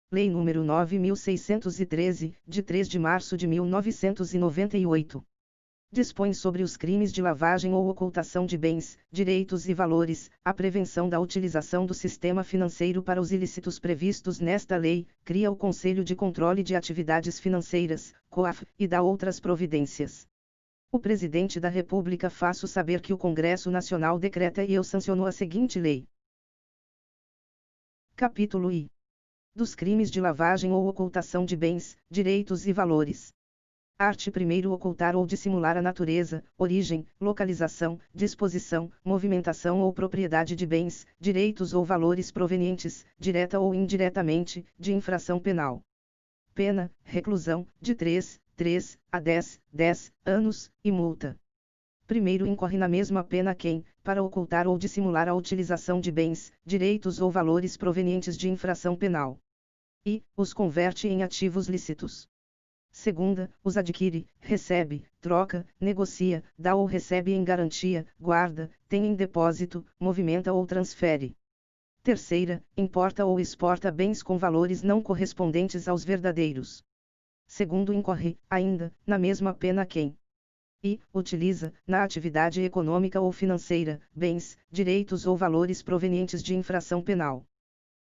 Lei nº 9.613, de 3 de março de 1998. Dispõe sobre os crimes de lavagem ou ocultação de bens, direitos e valores, a prevenção da utilização do sistema financeiro para os ilícitos previstos nesta lei, cria o Conselho de Controle de Atividades Financeiras, COAF, e dá outras providências. O Presidente da República faço saber que o Congresso Nacional decreta e eu sanciono a seguinte lei. Capítulo I. Dos crimes de lavagem ou ocultação de bens, direitos e valores. Art. 1º Ocultar ou dissimular a natureza, origem, localização, disposição, movimentação ou propriedade de bens, direitos ou valores provenientes, direta ou indiretamente, de infração penal. Pena, reclusão, de 3 a 10 anos, e multa. Primeiro incorre na mesma pena quem, para ocultar ou dissimular a utilização de bens, direitos ou valores provenientes de infração penal, e os converte em ativos lícitos. Segunda, os adquire, recebe, troca, negocia, dá ou recebe em garantia, guarda, tem em depósito, movimenta ou transfere. Terceira, importa ou exporta bens com valores não correspondentes aos verdadeiros. Segundo incorre, ainda, na mesma pena quem e utiliza, na atividade econômica ou financeira, bens, direitos ou valores provenientes de infração penal.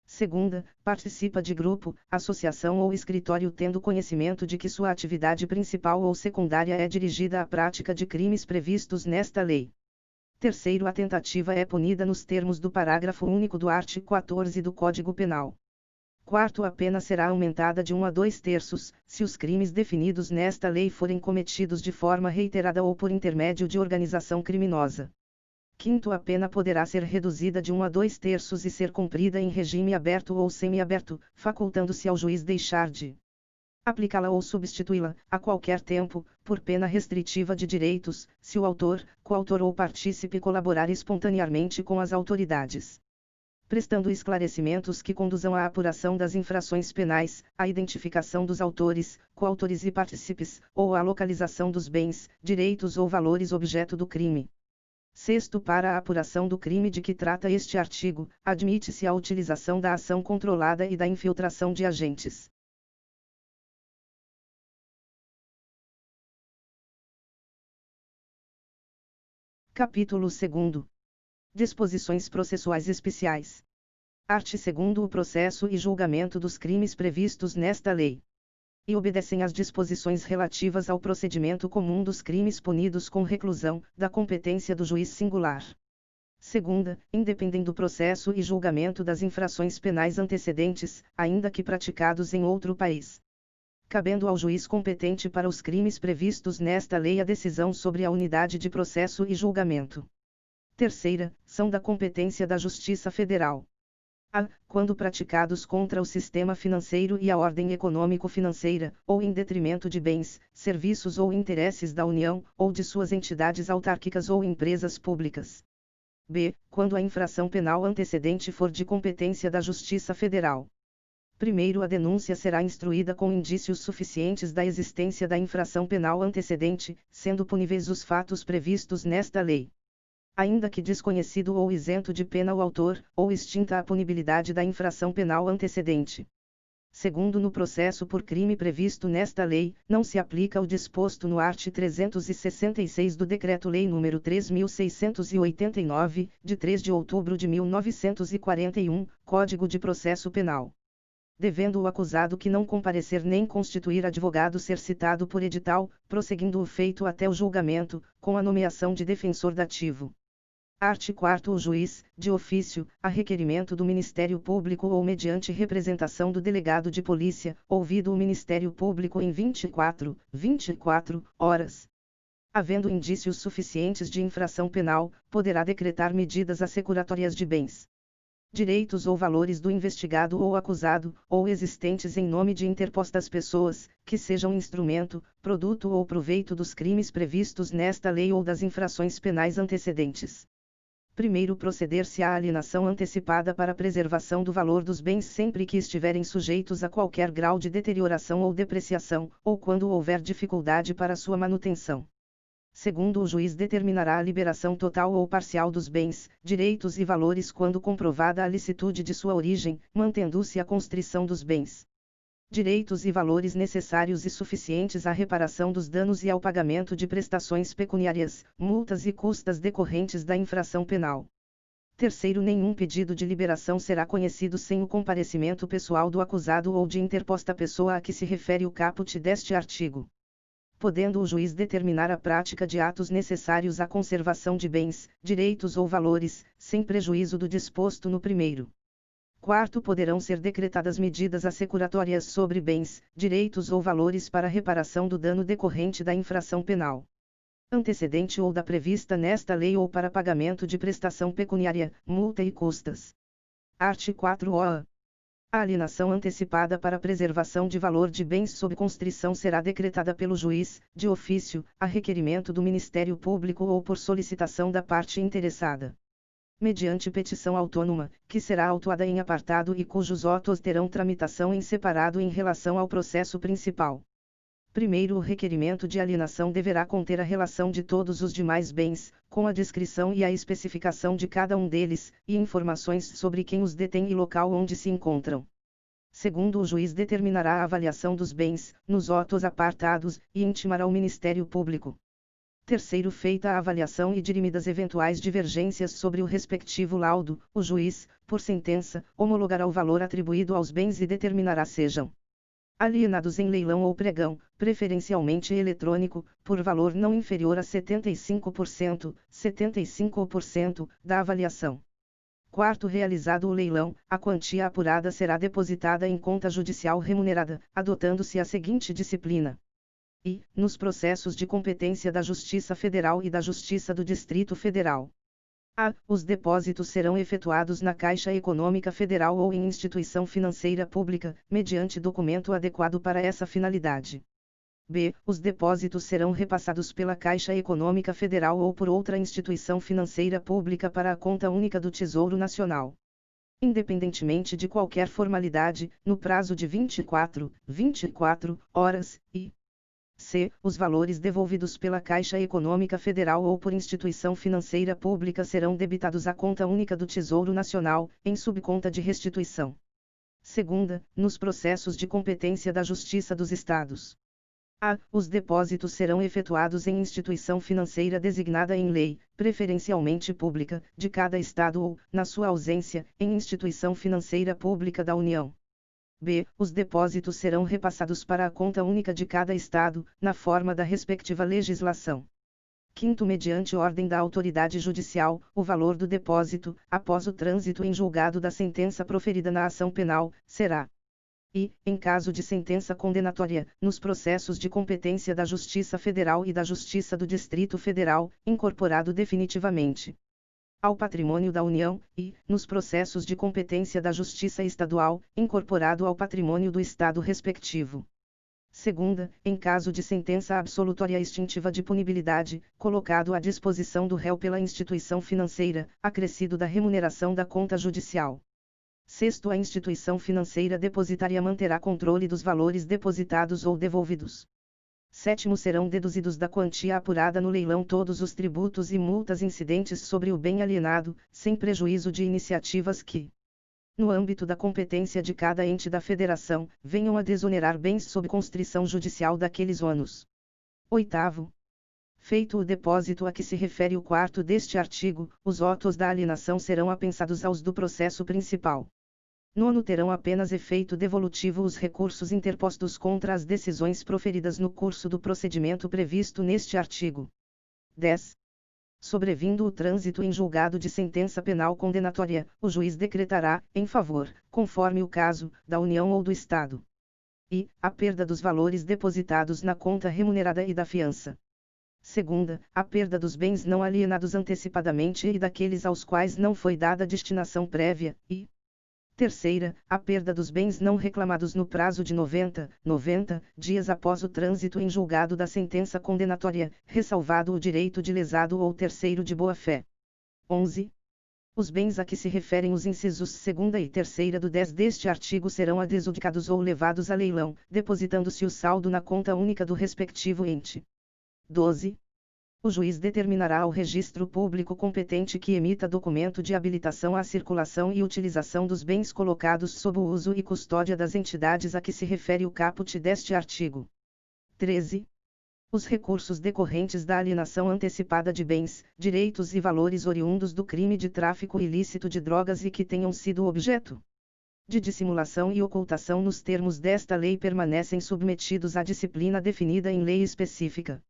Segunda, participa de grupo, associação ou escritório tendo conhecimento de que sua atividade principal ou secundária é dirigida à prática de crimes previstos nesta lei. Terceiro, a tentativa é punida nos termos do parágrafo único do artigo 14 do Código Penal. Quarto, a pena será aumentada de 1 a 2/3, se os crimes definidos nesta lei forem cometidos de forma reiterada ou por intermédio de organização criminosa. Quinto, a pena poderá ser reduzida de 1 a 2/3 e ser cumprida em regime aberto ou semiaberto, facultando-se ao juiz deixar de aplicá-la ou substituí-la, a qualquer tempo, por pena restritiva de direitos, se o autor, coautor ou partícipe colaborar espontaneamente com as autoridades, prestando esclarecimentos que conduzam à apuração das infrações penais, à identificação dos autores, coautores e partícipes, ou à localização dos bens, direitos ou valores objeto do crime. Sexto, para a apuração do crime de que trata este artigo, admite-se a utilização da ação controlada e da infiltração de agentes. Capítulo 2. Disposições processuais especiais. Art. 2º O processo e julgamento dos crimes previstos nesta lei, e obedecem às disposições relativas ao procedimento comum dos crimes punidos com reclusão, da competência do juiz singular. Segunda, independem do processo e julgamento das infrações penais antecedentes, ainda que praticados em outro país, cabendo ao juiz competente para os crimes previstos nesta lei a decisão sobre a unidade de processo e julgamento. Terceira, são da competência da Justiça Federal. A, quando praticados contra o sistema financeiro e a ordem econômico-financeira, ou em detrimento de bens, serviços ou interesses da União, ou de suas entidades autárquicas ou empresas públicas. B, quando a infração penal antecedente for de competência da Justiça Federal. Primeiro, a denúncia será instruída com indícios suficientes da existência da infração penal antecedente, sendo puníveis os fatos previstos nesta lei, ainda que desconhecido ou isento de pena o autor, ou extinta a punibilidade da infração penal antecedente. Segundo, no processo por crime previsto nesta lei, não se aplica o disposto no art. 366 do Decreto-Lei nº 3.689, de 3 de outubro de 1941, Código de Processo Penal. Devendo o acusado que não comparecer nem constituir advogado ser citado por edital, prosseguindo o feito até o julgamento, com a nomeação de defensor dativo. Art. 4º O juiz, de ofício, a requerimento do Ministério Público ou mediante representação do delegado de polícia, ouvido o Ministério Público em 24 horas, havendo indícios suficientes de infração penal, poderá decretar medidas assecuratórias de bens, direitos ou valores do investigado ou acusado, ou existentes em nome de interpostas pessoas, que sejam instrumento, produto ou proveito dos crimes previstos nesta lei ou das infrações penais antecedentes. Primeiro, proceder-se à alienação antecipada para preservação do valor dos bens sempre que estiverem sujeitos a qualquer grau de deterioração ou depreciação, ou quando houver dificuldade para sua manutenção. Segundo, o juiz determinará a liberação total ou parcial dos bens, direitos e valores quando comprovada a licitude de sua origem, mantendo-se a constrição dos bens, direitos e valores necessários e suficientes à reparação dos danos e ao pagamento de prestações pecuniárias, multas e custas decorrentes da infração penal. Terceiro, nenhum pedido de liberação será conhecido sem o comparecimento pessoal do acusado ou de interposta pessoa a que se refere o caput deste artigo, podendo o juiz determinar a prática de atos necessários à conservação de bens, direitos ou valores, sem prejuízo do disposto no primeiro. Quarto, poderão ser decretadas medidas assecuratórias sobre bens, direitos ou valores para reparação do dano decorrente da infração penal antecedente ou da prevista nesta lei ou para pagamento de prestação pecuniária, multa e custas. Art. 4-OA. A alienação antecipada para preservação de valor de bens sob constrição será decretada pelo juiz, de ofício, a requerimento do Ministério Público ou por solicitação da parte interessada, mediante petição autônoma, que será autuada em apartado e cujos autos terão tramitação em separado em relação ao processo principal. Primeiro, o requerimento de alienação deverá conter a relação de todos os demais bens, com a descrição e a especificação de cada um deles, e informações sobre quem os detém e local onde se encontram. Segundo, o juiz determinará a avaliação dos bens, nos autos apartados, e intimará ao Ministério Público. Terceiro, feita a avaliação e dirimidas eventuais divergências sobre o respectivo laudo, o juiz, por sentença, homologará o valor atribuído aos bens e determinará sejam alienados em leilão ou pregão, preferencialmente eletrônico, por valor não inferior a 75% da avaliação. Quarto, realizado o leilão, a quantia apurada será depositada em conta judicial remunerada, adotando-se a seguinte disciplina. E, nos processos de competência da Justiça Federal e da Justiça do Distrito Federal. A. Os depósitos serão efetuados na Caixa Econômica Federal ou em instituição financeira pública, mediante documento adequado para essa finalidade. B. Os depósitos serão repassados pela Caixa Econômica Federal ou por outra instituição financeira pública para a conta única do Tesouro Nacional, independentemente de qualquer formalidade, no prazo de 24 horas, e c. Os valores devolvidos pela Caixa Econômica Federal ou por instituição financeira pública serão debitados à conta única do Tesouro Nacional, em subconta de restituição. Segunda, nos processos de competência da Justiça dos Estados. A. Os depósitos serão efetuados em instituição financeira designada em lei, preferencialmente pública, de cada Estado ou, na sua ausência, em instituição financeira pública da União. B. Os depósitos serão repassados para a conta única de cada Estado, na forma da respectiva legislação. Quinto, mediante ordem da autoridade judicial, o valor do depósito, após o trânsito em julgado da sentença proferida na ação penal, será. E, em caso de sentença condenatória, nos processos de competência da Justiça Federal e da Justiça do Distrito Federal, incorporado definitivamente ao patrimônio da União, e, nos processos de competência da Justiça Estadual, incorporado ao patrimônio do Estado respectivo. Segunda, em caso de sentença absolutória extintiva de punibilidade, colocado à disposição do réu pela instituição financeira, acrescido da remuneração da conta judicial. Sexto, a instituição financeira depositária manterá controle dos valores depositados ou devolvidos. Sétimo, serão deduzidos da quantia apurada no leilão todos os tributos e multas incidentes sobre o bem alienado, sem prejuízo de iniciativas que, no âmbito da competência de cada ente da Federação, venham a desonerar bens sob constrição judicial daqueles ônus. Oitavo. Feito o depósito a que se refere o quarto deste artigo, os autos da alienação serão apensados aos do processo principal. Nono, terão apenas efeito devolutivo os recursos interpostos contra as decisões proferidas no curso do procedimento previsto neste artigo. 10. Sobrevindo o trânsito em julgado de sentença penal condenatória, o juiz decretará, em favor, conforme o caso, da União ou do Estado. E, a perda dos valores depositados na conta remunerada e da fiança. Segunda, a perda dos bens não alienados antecipadamente e daqueles aos quais não foi dada destinação prévia, e terceira, a perda dos bens não reclamados no prazo de 90 dias após o trânsito em julgado da sentença condenatória, ressalvado o direito de lesado ou terceiro de boa-fé. 11. Os bens a que se referem os incisos 2ª e 3ª do 10 deste artigo serão adjudicados ou levados a leilão, depositando-se o saldo na conta única do respectivo ente. 12. O juiz determinará ao registro público competente que emita documento de habilitação à circulação e utilização dos bens colocados sob o uso e custódia das entidades a que se refere o caput deste artigo. 13. Os recursos decorrentes da alienação antecipada de bens, direitos e valores oriundos do crime de tráfico ilícito de drogas e que tenham sido objeto de dissimulação e ocultação nos termos desta lei permanecem submetidos à disciplina definida em lei específica.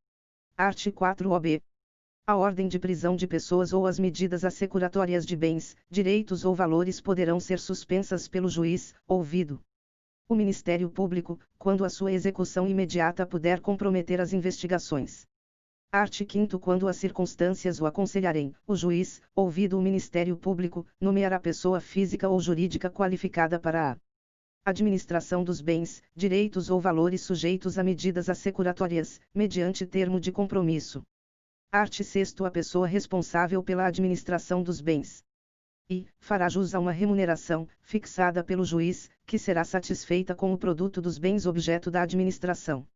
Art. 4-OB. A ordem de prisão de pessoas ou as medidas assecuratórias de bens, direitos ou valores poderão ser suspensas pelo juiz, ouvido o Ministério Público, quando a sua execução imediata puder comprometer as investigações. Art. 5º. Quando as circunstâncias o aconselharem, o juiz, ouvido o Ministério Público, nomeará pessoa física ou jurídica qualificada para a administração dos bens, direitos ou valores sujeitos a medidas assecuratórias, mediante termo de compromisso. Art. 6º. A pessoa responsável pela administração dos bens e fará jus a uma remuneração, fixada pelo juiz, que será satisfeita com o produto dos bens objeto da administração.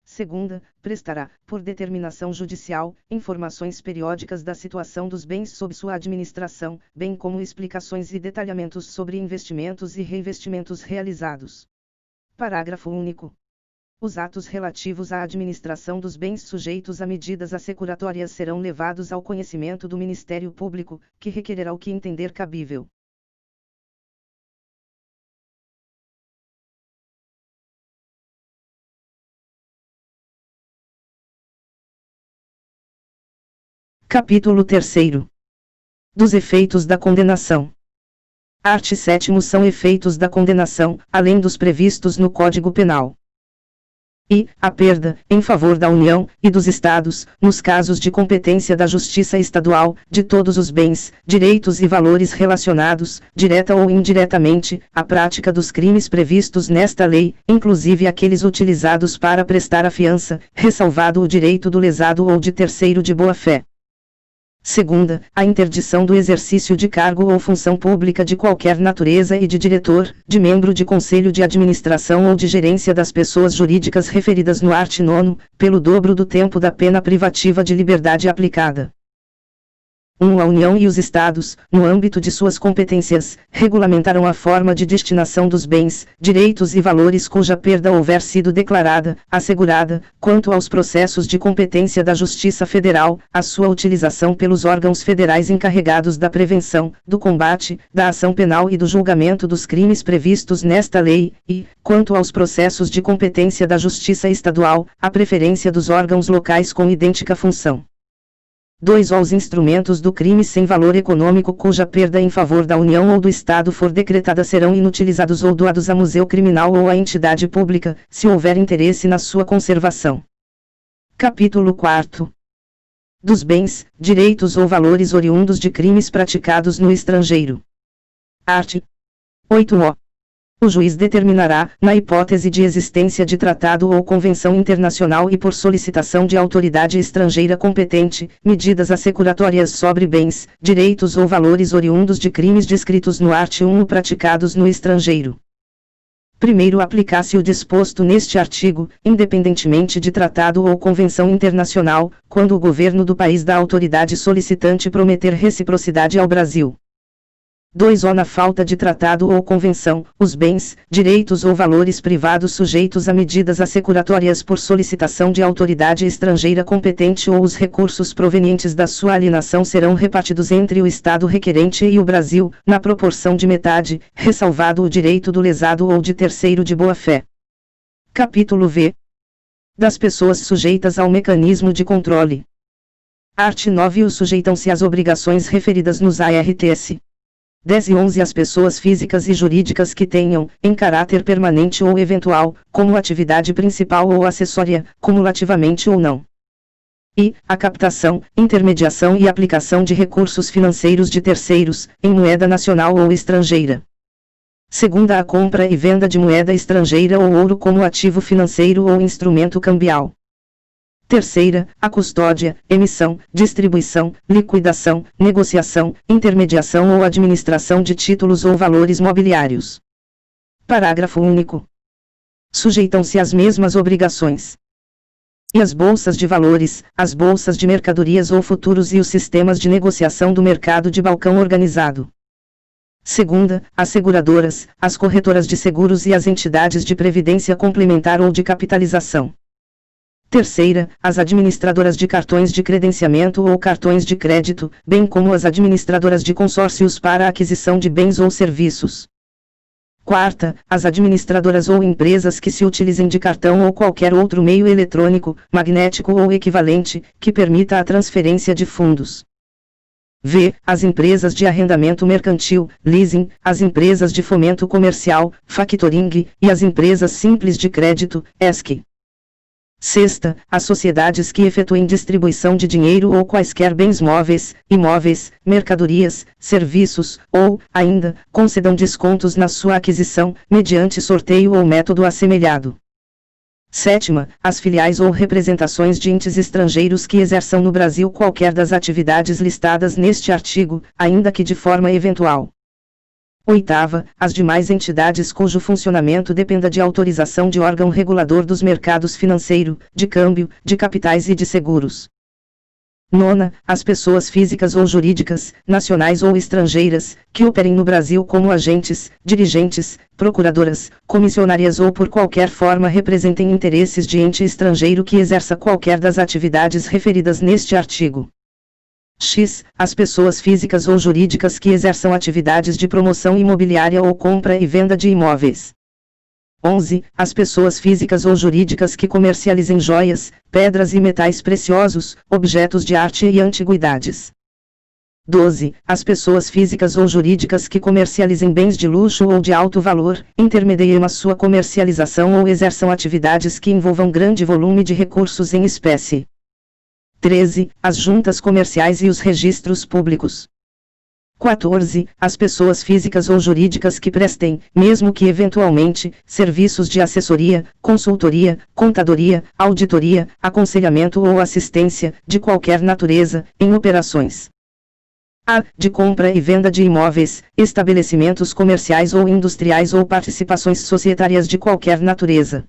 Segunda, prestará, por determinação judicial, informações periódicas da situação dos bens sob sua administração, bem como explicações e detalhamentos sobre investimentos e reinvestimentos realizados. Parágrafo único. Os atos relativos à administração dos bens sujeitos a medidas assecuratórias serão levados ao conhecimento do Ministério Público, que requererá o que entender cabível. Capítulo 3. Dos efeitos da condenação. Art. 7º. São efeitos da condenação, além dos previstos no Código Penal. E, a perda, em favor da União, e dos Estados, nos casos de competência da Justiça Estadual, de todos os bens, direitos e valores relacionados, direta ou indiretamente, à prática dos crimes previstos nesta lei, inclusive aqueles utilizados para prestar a fiança, ressalvado o direito do lesado ou de terceiro de boa-fé. Segunda, a interdição do exercício de cargo ou função pública de qualquer natureza e de diretor, de membro de conselho de administração ou de gerência das pessoas jurídicas referidas no art. 9, pelo dobro do tempo da pena privativa de liberdade aplicada. 1. A União e os Estados, no âmbito de suas competências, regulamentarão a forma de destinação dos bens, direitos e valores cuja perda houver sido declarada, assegurada, quanto aos processos de competência da Justiça Federal, a sua utilização pelos órgãos federais encarregados da prevenção, do combate, da ação penal e do julgamento dos crimes previstos nesta lei, e, quanto aos processos de competência da Justiça Estadual, a preferência dos órgãos locais com idêntica função. 2. Aos instrumentos do crime sem valor econômico cuja perda em favor da União ou do Estado for decretada serão inutilizados ou doados a museu criminal ou a entidade pública, se houver interesse na sua conservação. Capítulo 4. Dos bens, direitos ou valores oriundos de crimes praticados no estrangeiro. Art. 8-O. O juiz determinará, na hipótese de existência de tratado ou convenção internacional e por solicitação de autoridade estrangeira competente, medidas assecuratórias sobre bens, direitos ou valores oriundos de crimes descritos no art. 1 praticados no estrangeiro. Primeiro, aplicar-se o disposto neste artigo, independentemente de tratado ou convenção internacional, quando o governo do país da autoridade solicitante prometer reciprocidade ao Brasil. 2. Na falta de tratado ou convenção, os bens, direitos ou valores privados sujeitos a medidas assecuratórias por solicitação de autoridade estrangeira competente ou os recursos provenientes da sua alienação serão repartidos entre o Estado requerente e o Brasil, na proporção de metade, ressalvado o direito do lesado ou de terceiro de boa-fé. Capítulo V. Das pessoas sujeitas ao mecanismo de controle. Art. 9. Sujeitam-se às obrigações referidas nos ARTS 10 e 11 as pessoas físicas e jurídicas que tenham, em caráter permanente ou eventual, como atividade principal ou acessória, cumulativamente ou não. E, a captação, intermediação e aplicação de recursos financeiros de terceiros, em moeda nacional ou estrangeira. Segunda, a compra e venda de moeda estrangeira ou ouro como ativo financeiro ou instrumento cambial. Terceira, a custódia, emissão, distribuição, liquidação, negociação, intermediação ou administração de títulos ou valores mobiliários. Parágrafo único. Sujeitam-se às mesmas obrigações. e as bolsas de valores, as bolsas de mercadorias ou futuros e os sistemas de negociação do mercado de balcão organizado. Segunda, as seguradoras, as corretoras de seguros e as entidades de previdência complementar ou de capitalização. Terceira, as administradoras de cartões de credenciamento ou cartões de crédito, bem como as administradoras de consórcios para a aquisição de bens ou serviços. Quarta, as administradoras ou empresas que se utilizem de cartão ou qualquer outro meio eletrônico, magnético ou equivalente, que permita a transferência de fundos. V. As empresas de arrendamento mercantil, leasing, as empresas de fomento comercial, factoring, e as empresas simples de crédito, ESC. Sexta, as sociedades que efetuem distribuição de dinheiro ou quaisquer bens móveis, imóveis, mercadorias, serviços, ou, ainda, concedam descontos na sua aquisição, mediante sorteio ou método assemelhado. Sétima, as filiais ou representações de entes estrangeiros que exerçam no Brasil qualquer das atividades listadas neste artigo, ainda que de forma eventual. Oitava, as demais entidades cujo funcionamento dependa de autorização de órgão regulador dos mercados financeiro, de câmbio, de capitais e de seguros. Nona, as pessoas físicas ou jurídicas, nacionais ou estrangeiras, que operem no Brasil como agentes, dirigentes, procuradoras, comissionárias ou por qualquer forma representem interesses de ente estrangeiro que exerça qualquer das atividades referidas neste artigo. X. As pessoas físicas ou jurídicas que exerçam atividades de promoção imobiliária ou compra e venda de imóveis. 11. As pessoas físicas ou jurídicas que comercializem joias, pedras e metais preciosos, objetos de arte e antiguidades. 12. As pessoas físicas ou jurídicas que comercializem bens de luxo ou de alto valor, intermediem a sua comercialização ou exerçam atividades que envolvam grande volume de recursos em espécie. 13. As juntas comerciais e os registros públicos. 14. As pessoas físicas ou jurídicas que prestem, mesmo que eventualmente, serviços de assessoria, consultoria, contadoria, auditoria, aconselhamento ou assistência, de qualquer natureza, em operações a. De compra e venda de imóveis, estabelecimentos comerciais ou industriais ou participações societárias de qualquer natureza.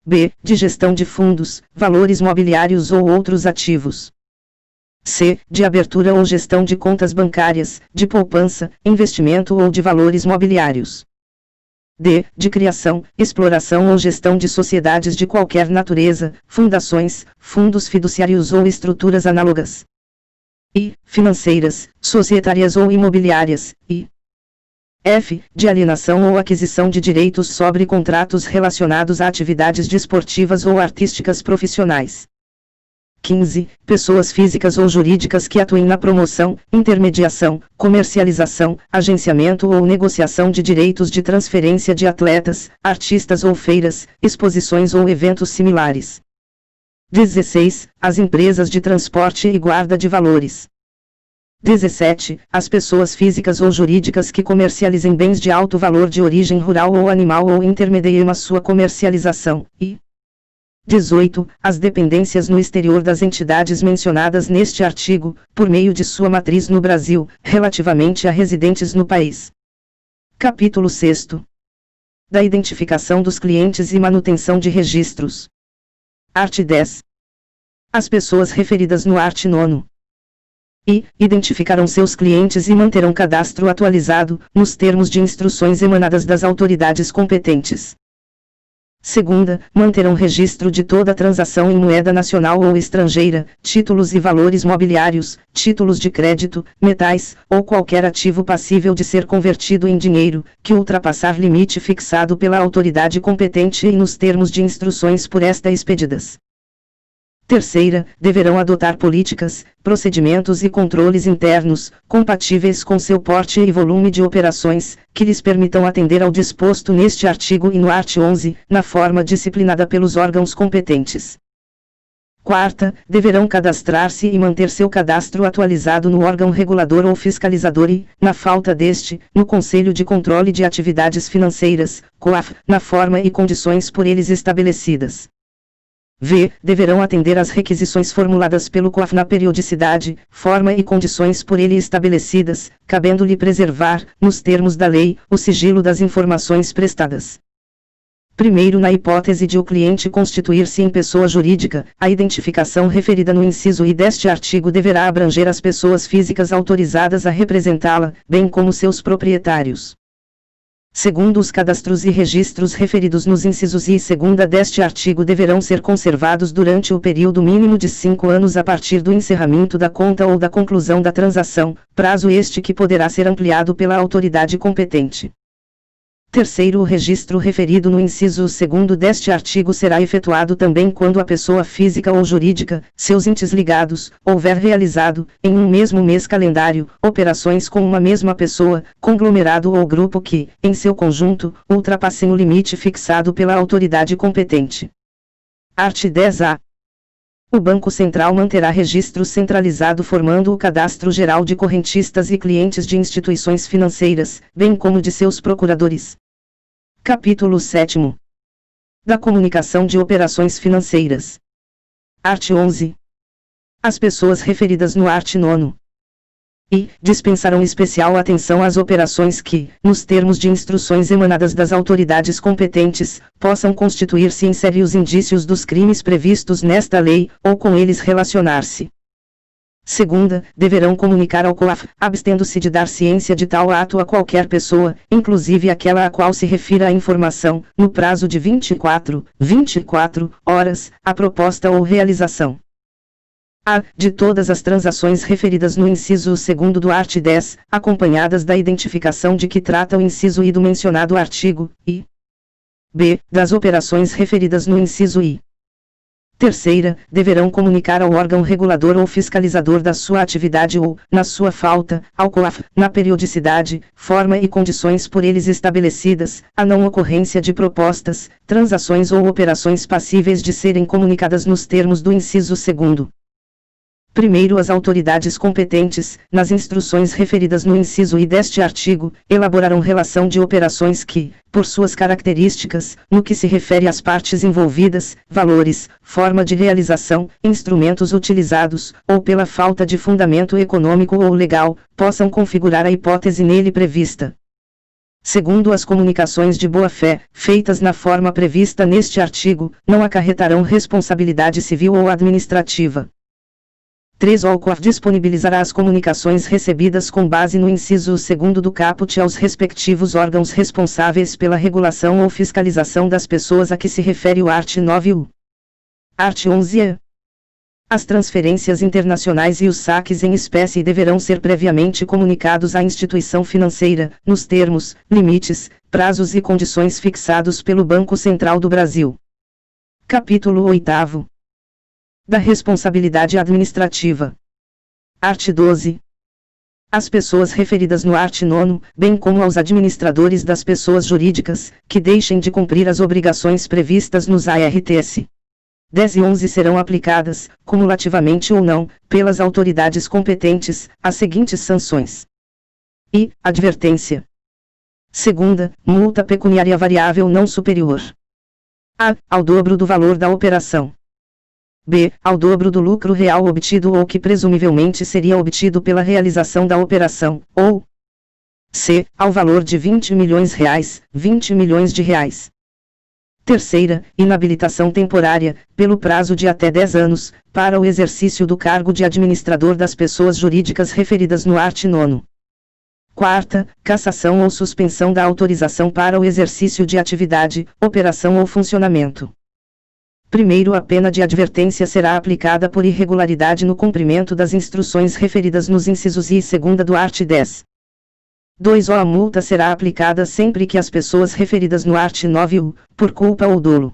B. De gestão de fundos, valores mobiliários ou outros ativos. C. De abertura ou gestão de contas bancárias, de poupança, investimento ou de valores mobiliários. D. De criação, exploração ou gestão de sociedades de qualquer natureza, fundações, fundos fiduciários ou estruturas análogas. I. Financeiras, societárias ou imobiliárias, e F. De alienação ou aquisição de direitos sobre contratos relacionados a atividades desportivas ou artísticas profissionais. 15. Pessoas físicas ou jurídicas que atuem na promoção, intermediação, comercialização, agenciamento ou negociação de direitos de transferência de atletas, artistas ou feiras, exposições ou eventos similares. 16. As empresas de transporte e guarda de valores. 17. As pessoas físicas ou jurídicas que comercializem bens de alto valor de origem rural ou animal ou intermediem a sua comercialização, e 18. As dependências no exterior das entidades mencionadas neste artigo, por meio de sua matriz no Brasil, relativamente a residentes no país. Capítulo 6. Da identificação dos clientes e manutenção de registros. Art. 10. As pessoas referidas no art. 9. E identificarão seus clientes e manterão cadastro atualizado, nos termos de instruções emanadas das autoridades competentes. Segunda, manterão registro de toda transação em moeda nacional ou estrangeira, títulos e valores mobiliários, títulos de crédito, metais, ou qualquer ativo passível de ser convertido em dinheiro, que ultrapassar limite fixado pela autoridade competente e nos termos de instruções por esta expedidas. Terceira, deverão adotar políticas, procedimentos e controles internos, compatíveis com seu porte e volume de operações, que lhes permitam atender ao disposto neste artigo e no art. 11, na forma disciplinada pelos órgãos competentes. Quarta, deverão cadastrar-se e manter seu cadastro atualizado no órgão regulador ou fiscalizador e, na falta deste, no Conselho de Controle de Atividades Financeiras, COAF, na forma e condições por eles estabelecidas. V. Deverão atender às requisições formuladas pelo COAF na periodicidade, forma e condições por ele estabelecidas, cabendo-lhe preservar, nos termos da lei, o sigilo das informações prestadas. Primeiro, na hipótese de o cliente constituir-se em pessoa jurídica, a identificação referida no inciso I deste artigo deverá abranger as pessoas físicas autorizadas a representá-la, bem como seus proprietários. Segundo, os cadastros e registros referidos nos incisos I e segunda deste artigo deverão ser conservados durante o período mínimo de 5 anos a partir do encerramento da conta ou da conclusão da transação, prazo este que poderá ser ampliado pela autoridade competente. Terceiro, o registro referido no inciso 2º deste artigo será efetuado também quando a pessoa física ou jurídica, seus entes ligados, houver realizado, em um mesmo mês calendário, operações com uma mesma pessoa, conglomerado ou grupo que, em seu conjunto, ultrapassem o limite fixado pela autoridade competente. Art. 10-A. O Banco Central manterá registro centralizado formando o Cadastro Geral de Correntistas e Clientes de Instituições Financeiras, bem como de seus procuradores. Capítulo 7. Da comunicação de operações financeiras. Art. 11. As pessoas referidas no art. 9. E dispensarão especial atenção às operações que, nos termos de instruções emanadas das autoridades competentes, possam constituir-se em sérios indícios dos crimes previstos nesta lei, ou com eles relacionar-se. Segunda, deverão comunicar ao COAF, abstendo-se de dar ciência de tal ato a qualquer pessoa, inclusive aquela a qual se refira a informação, no prazo de 24 horas, a proposta ou realização. A. De todas as transações referidas no inciso 2º do art. 10, acompanhadas da identificação de que trata o inciso I do mencionado artigo, e B. Das operações referidas no inciso I. Terceira, deverão comunicar ao órgão regulador ou fiscalizador da sua atividade ou, na sua falta, ao COAF, na periodicidade, forma e condições por eles estabelecidas, a não ocorrência de propostas, transações ou operações passíveis de serem comunicadas nos termos do inciso 2º. Primeiro, as autoridades competentes, nas instruções referidas no inciso I deste artigo, elaborarão relação de operações que, por suas características, no que se refere às partes envolvidas, valores, forma de realização, instrumentos utilizados, ou pela falta de fundamento econômico ou legal, possam configurar a hipótese nele prevista. Segundo, as comunicações de boa-fé, feitas na forma prevista neste artigo, não acarretarão responsabilidade civil ou administrativa. 3. O COAF disponibilizará as comunicações recebidas com base no inciso 2º do caput aos respectivos órgãos responsáveis pela regulação ou fiscalização das pessoas a que se refere o art. 9. Art. 11. As transferências internacionais e os saques em espécie deverão ser previamente comunicados à instituição financeira, nos termos, limites, prazos e condições fixados pelo Banco Central do Brasil. Capítulo 8. Da responsabilidade administrativa. Art. 12. As pessoas referidas no art. 9, bem como aos administradores das pessoas jurídicas, que deixem de cumprir as obrigações previstas nos ARTS 10 e 11 serão aplicadas, cumulativamente ou não, pelas autoridades competentes, as seguintes sanções. I. Advertência. Segunda, multa pecuniária variável não superior a. Ao dobro do valor da operação. B. Ao dobro do lucro real obtido ou que presumivelmente seria obtido pela realização da operação, ou C. Ao valor de R$20 milhões, 20 milhões de reais. Terceira, inabilitação temporária, pelo prazo de até 10 anos, para o exercício do cargo de administrador das pessoas jurídicas referidas no art. 9. Quarta, cassação ou suspensão da autorização para o exercício de atividade, operação ou funcionamento. Primeiro, a pena de advertência será aplicada por irregularidade no cumprimento das instruções referidas nos incisos I e segunda do art. 10. 2. A multa será aplicada sempre que as pessoas referidas no art. 9, por culpa ou dolo,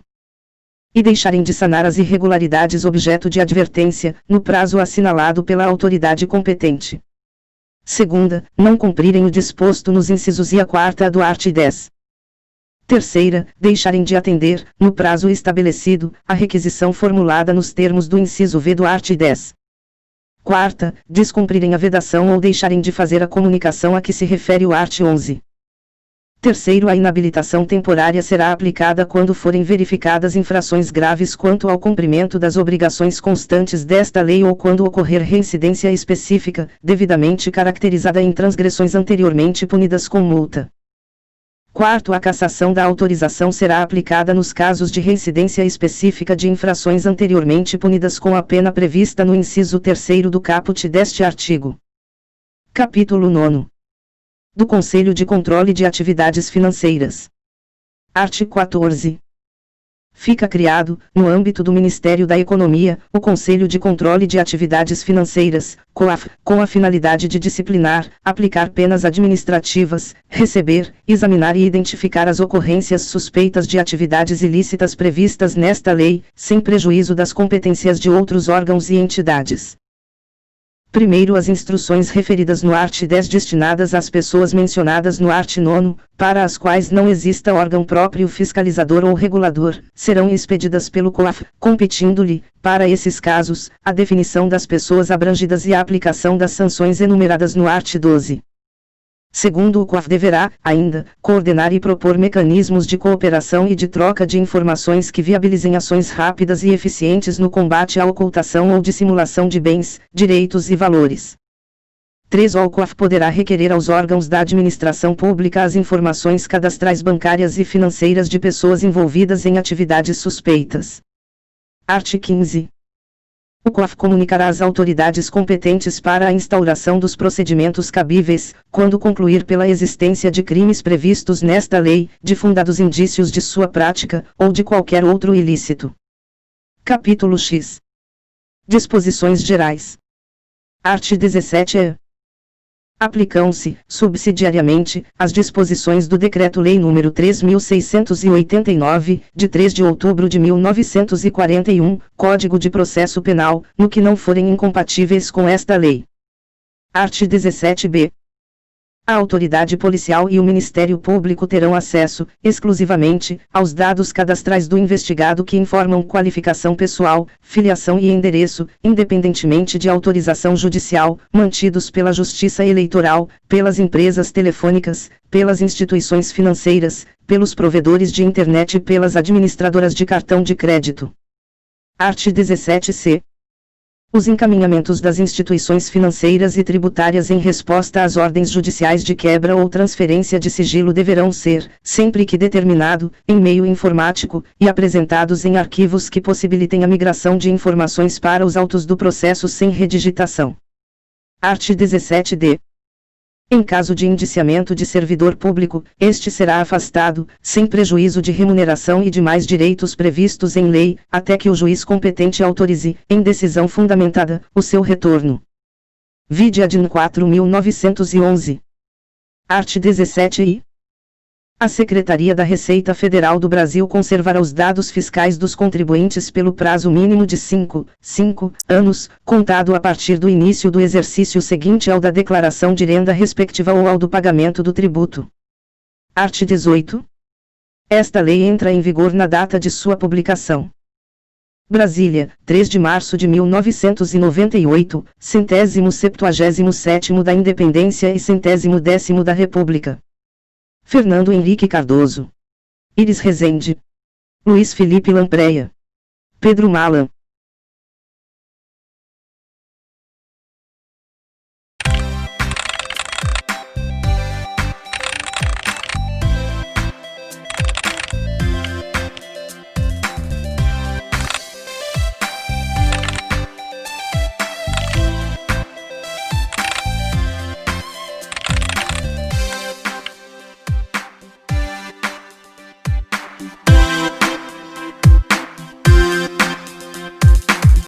e deixarem de sanar as irregularidades objeto de advertência, no prazo assinalado pela autoridade competente. Segunda, não cumprirem o disposto nos incisos I a quarta do art. 10. Terceira, deixarem de atender, no prazo estabelecido, a requisição formulada nos termos do inciso V do art. 10. Quarta, descumprirem a vedação ou deixarem de fazer a comunicação a que se refere o art. 11. Terceiro, a inabilitação temporária será aplicada quando forem verificadas infrações graves quanto ao cumprimento das obrigações constantes desta lei ou quando ocorrer reincidência específica, devidamente caracterizada em transgressões anteriormente punidas com multa. Quarto, a cassação da autorização será aplicada nos casos de reincidência específica de infrações anteriormente punidas com a pena prevista no inciso 3º do caput deste artigo. Capítulo 9. Do Conselho de Controle de Atividades Financeiras. Art. 14. Fica criado, no âmbito do Ministério da Economia, o Conselho de Controle de Atividades Financeiras, COAF, com a finalidade de disciplinar, aplicar penas administrativas, receber, examinar e identificar as ocorrências suspeitas de atividades ilícitas previstas nesta lei, sem prejuízo das competências de outros órgãos e entidades. Primeiro, as instruções referidas no art. 10 destinadas às pessoas mencionadas no art. 9, para as quais não exista órgão próprio fiscalizador ou regulador, serão expedidas pelo COAF, competindo-lhe, para esses casos, a definição das pessoas abrangidas e a aplicação das sanções enumeradas no art. 12. Segundo, o COAF deverá, ainda, coordenar e propor mecanismos de cooperação e de troca de informações que viabilizem ações rápidas e eficientes no combate à ocultação ou dissimulação de bens, direitos e valores. 3. O COAF poderá requerer aos órgãos da administração pública as informações cadastrais bancárias e financeiras de pessoas envolvidas em atividades suspeitas. Art. 15. O COAF comunicará às autoridades competentes para a instauração dos procedimentos cabíveis, quando concluir pela existência de crimes previstos nesta lei, de fundados indícios de sua prática, ou de qualquer outro ilícito. Capítulo X. Disposições Gerais. Art. 17-E. Aplicam-se, subsidiariamente, as disposições do Decreto-Lei nº 3.689, de 3 de outubro de 1941, Código de Processo Penal, no que não forem incompatíveis com esta lei. Art. 17-B. A autoridade policial e o Ministério Público terão acesso, exclusivamente, aos dados cadastrais do investigado que informam qualificação pessoal, filiação e endereço, independentemente de autorização judicial, mantidos pela Justiça Eleitoral, pelas empresas telefônicas, pelas instituições financeiras, pelos provedores de internet e pelas administradoras de cartão de crédito. Art. 17-C. Os encaminhamentos das instituições financeiras e tributárias em resposta às ordens judiciais de quebra ou transferência de sigilo deverão ser, sempre que determinado, em meio informático, e apresentados em arquivos que possibilitem a migração de informações para os autos do processo sem redigitação. Art. 17-D. Em caso de indiciamento de servidor público, este será afastado, sem prejuízo de remuneração e demais direitos previstos em lei, até que o juiz competente autorize, em decisão fundamentada, o seu retorno. Vide ADN 4.911. Art. 17-I. A Secretaria da Receita Federal do Brasil conservará os dados fiscais dos contribuintes pelo prazo mínimo de 5 anos, contado a partir do início do exercício seguinte ao da declaração de renda respectiva ou ao do pagamento do tributo. Art. 18. Esta lei entra em vigor na data de sua publicação. Brasília, 3 de março de 1998, 177º da Independência e 110º da República. Fernando Henrique Cardoso, Iris Rezende, Luiz Felipe Lampreia, Pedro Malan.